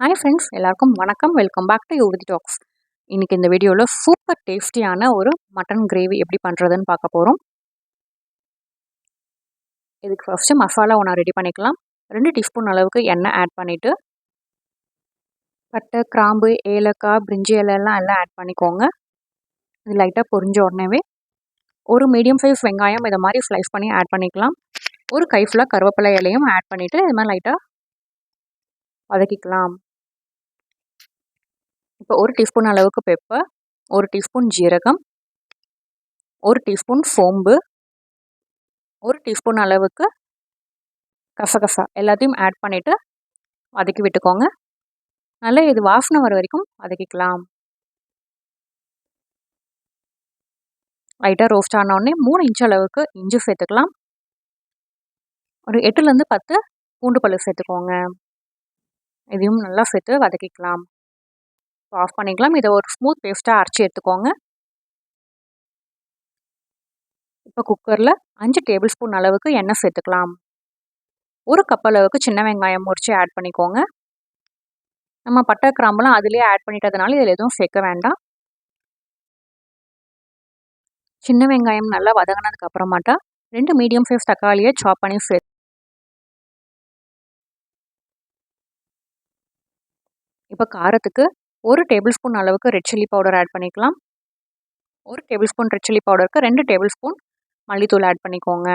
Hi friends, எல்லாருக்கும் வணக்கம். Welcome back to Yuvathi talks. இன்னைக்கு இந்த வீடியோவில் சூப்பர் டேஸ்டியான ஒரு மட்டன் கிரேவி எப்படி பண்ணுறதுன்னு பார்க்க போகிறோம். இதுக்கு ஃபஸ்ட்டு மசாலா ஒன்று ரெடி பண்ணிக்கலாம். 2 டீஸ்பூன் அளவுக்கு எண்ணெய் ஆட் பண்ணிவிட்டு பட்டை, கிராம்பு, ஏலக்காய், பிரிஞ்சி இலையெல்லாம் எல்லாம் ஆட் பண்ணிக்கோங்க. இது லைட்டாக பொரிஞ்ச உடனேவே ஒரு மீடியம் சைஸ் வெங்காயம் இதை மாதிரி ஸ்லைஸ் பண்ணி ஆட் பண்ணிக்கலாம். ஒரு கை ஃபுல்லாக கருவேப்பிலை இலையும் ஆட் பண்ணிவிட்டு இது மாதிரி லைட்டாக வதக்கிக்கலாம். இப்போ 1 டீஸ்பூன் அளவுக்கு பெப்பர், 1 டீஸ்பூன் ஜீரகம், 1 டீஸ்பூன் சோம்பு, 1 டீஸ்பூன் அளவுக்கு கசகசா எல்லாத்தையும் ஆட் பண்ணிவிட்டு வதக்கி விட்டுக்கோங்க. நல்லா இது வாசனை வர வரைக்கும் வதக்கிக்கலாம். லைட்டாக ரோஸ்ட் ஆனோடனே 3 இன்ச் அளவுக்கு இஞ்சி சேர்த்துக்கலாம். ஒரு 8லேருந்து 10 பூண்டு பல்லு சேர்த்துக்கோங்க. இதையும் நல்லா சேர்த்து வதக்கிக்கலாம். ஆஃப் பண்ணிக்கலாம். இதை ஒரு ஸ்மூத் பேஸ்ட்டாக அரைச்சி எடுத்துக்கோங்க. இப்போ குக்கரில் 5 டேபிள் ஸ்பூன் அளவுக்கு எண்ணெய் சேர்த்துக்கலாம். 1 கப் அளவுக்கு சின்ன வெங்காயம் முறித்து ஆட் பண்ணிக்கோங்க. நம்ம பட்டை கிராம்பெலாம் அதிலே ஆட் பண்ணிட்டதுனால இதில் எதுவும் சேர்க்க வேண்டாம். சின்ன வெங்காயம் நல்லா வதங்கினதுக்கு அப்புறமாட்டா 2 மீடியம் சைஸ் தக்காளியை சாப் பண்ணி சேர்த்து இப்போ காரத்துக்கு 1 டேபிள் ஸ்பூன் அளவுக்கு ரெட் சில்லி பவுடர் ஆட் பண்ணிக்கலாம். 1 டேபிள் ஸ்பூன் ரெட் சில்லி பவுடருக்கு 2 டேபிள் ஸ்பூன் மல்லித்தூள் ஆட் பண்ணிக்கோங்க.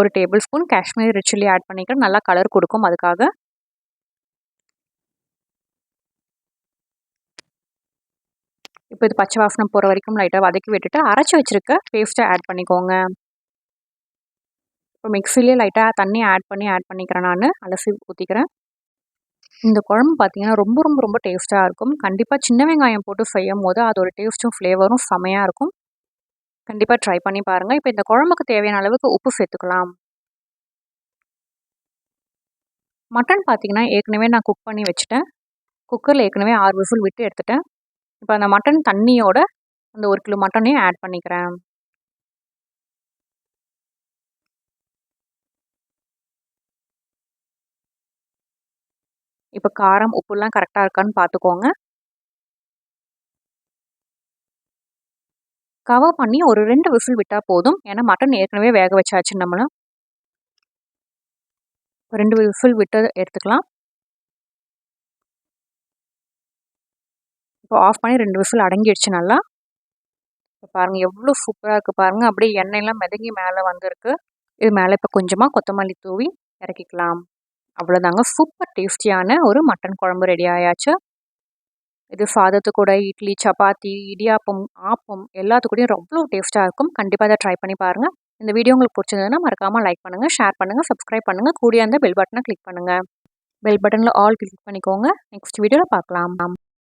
1 tablespoon Kashmir red chilli add பண்ணிக்க நல்லா கலர் கொடுக்கும். அதுக்காக இப்போ இது பச்சை வாசனை போகிற வரைக்கும் லைட்டாக வதக்கி விட்டுட்டு அரைச்சி வச்சுருக்க பேஸ்ட்டை ஆட் பண்ணிக்கோங்க. இப்போ மிக்சிலே லைட்டாக தண்ணி ஆட் பண்ணிக்கிறேன். நான் அலசி ஊற்றிக்கிறேன். இந்த குழம்பு பார்த்தீங்கன்னா ரொம்ப ரொம்ப ரொம்ப டேஸ்ட்டாக இருக்கும். கண்டிப்பாக சின்ன வெங்காயம் போட்டு செய்யும் போது அதோட டேஸ்ட்டும் ஃப்ளேவரும் செமையாக இருக்கும். கண்டிப்பாக ட்ரை பண்ணி பாருங்கள். இப்போ இந்த குழம்புக்கு தேவையான அளவுக்கு உப்பு சேர்த்துக்கலாம். மட்டன் பார்த்தீங்கன்னா ஏற்கனவே நான் குக் பண்ணி வச்சுட்டேன். குக்கரில் ஏற்கனவே 6 விசில் விட்டு எடுத்துட்டேன். இப்போ அந்த மட்டன் தண்ணியோட அந்த 1 கிலோ மட்டனையும் ஆட் பண்ணிக்கிறேன். இப்போ காரம் உப்புலாம் கரெக்டாக இருக்கான்னு பார்த்துக்கோங்க. கவர் பண்ணி ஒரு 2 விசில் விட்டால் போதும். ஏன்னா மட்டன் ஏற்கனவே வேக வச்சாச்சு. நம்மளும் 2 விசில் விட்டு எடுத்துக்கலாம். இப்போ ஆஃப் பண்ணி 2 விசில் அடங்கிடுச்சு நல்லா. இப்போ பாருங்கள் எவ்வளோ சூப்பராக இருக்குது பாருங்கள். அப்படியே எண்ணெயெல்லாம் மிதங்கி மேலே வந்திருக்கு. இது மேலே இப்போ கொஞ்சமாக கொத்தமல்லி தூவி இறக்கிக்கலாம். அவ்வளோதாங்க, சூப்பர் டேஸ்டியான ஒரு மட்டன் குழம்பு ரெடி ஆயாச்சு. இது சாதத்து கூட, இட்லி, சப்பாத்தி, இடியாப்பம், ஆப்பம் எல்லாத்துக்கூடயும் அவ்வளோ டேஸ்ட்டாக இருக்கும். கண்டிப்பாக அதை ட்ரை பண்ணி பாருங்கள். இந்த வீடியோ உங்களுக்கு பிடிச்சிருந்ததுன்னா மறக்காமல் லைக் பண்ணுங்கள், ஷேர் பண்ணுங்கள், சப்ஸ்கிரைப் பண்ணுங்கள். கூடிய அந்த பெல் பட்டனை கிளிக் பண்ணுங்கள். பெல் பட்டனில் ஆல் கிளிக் பண்ணிக்கோங்க. நெக்ஸ்ட் வீடியோவில் பார்க்கலாம்.